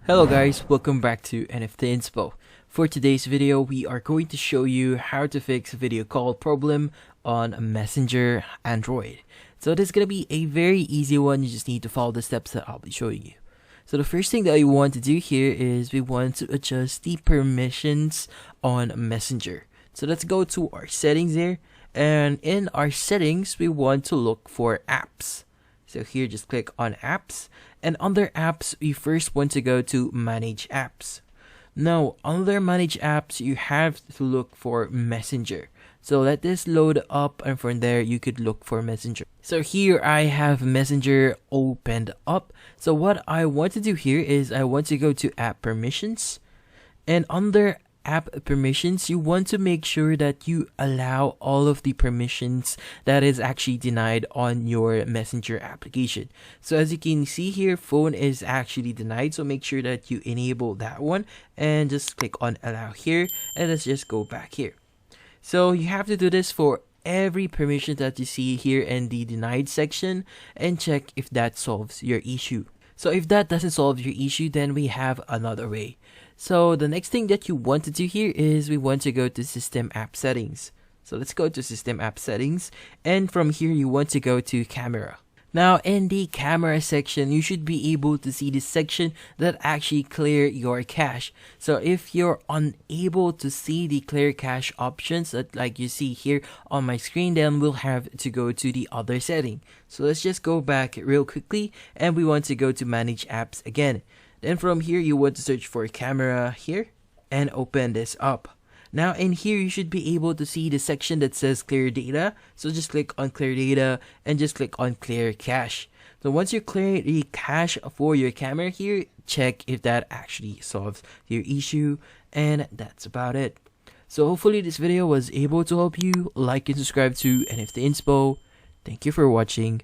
Hello guys, welcome back to NFT Inspo. For today's video, we are going to show you how to fix a video call problem on Messenger Android. So this is going to be a very easy one. You just need to follow the steps that I'll be showing you. So the first thing that we want to do here is we want to adjust the permissions on Messenger. So let's go to our settings here, and in our settings we want to look for apps. So here, just click on apps, and under apps we first want to go to manage apps. Now under manage apps you have to look for Messenger. So let this load up, and from there you could look for Messenger. So here I have Messenger opened up. So what I want to do here is I want to go to app permissions, and under app permissions you want to make sure that you allow all of the permissions that is actually denied on your Messenger application. So as you can see here, phone is actually denied, so make sure that you enable that one and just click on allow here, and let's just go back here. So you have to do this for every permission that you see here in the denied section and check if that solves your issue. So if that doesn't solve your issue, then we have another way. So the next thing that you want to do here is we want to go to system app settings. So let's go to system app settings, and from here you want to go to camera. Now in the camera section you should be able to see the section that actually clear your cache. So if you're unable to see the clear cache options that like you see here on my screen, then we'll have to go to the other setting. So let's just go back real quickly, and we want to go to manage apps again. Then from here you want to search for camera here and open this up. Now in here you should be able to see the section that says clear data. So just click on clear data and just click on clear cache. So once you clear the cache for your camera here, check if that actually solves your issue, and that's about it. So hopefully this video was able to help you. Like and subscribe to NFT Inspo. Thank you for watching.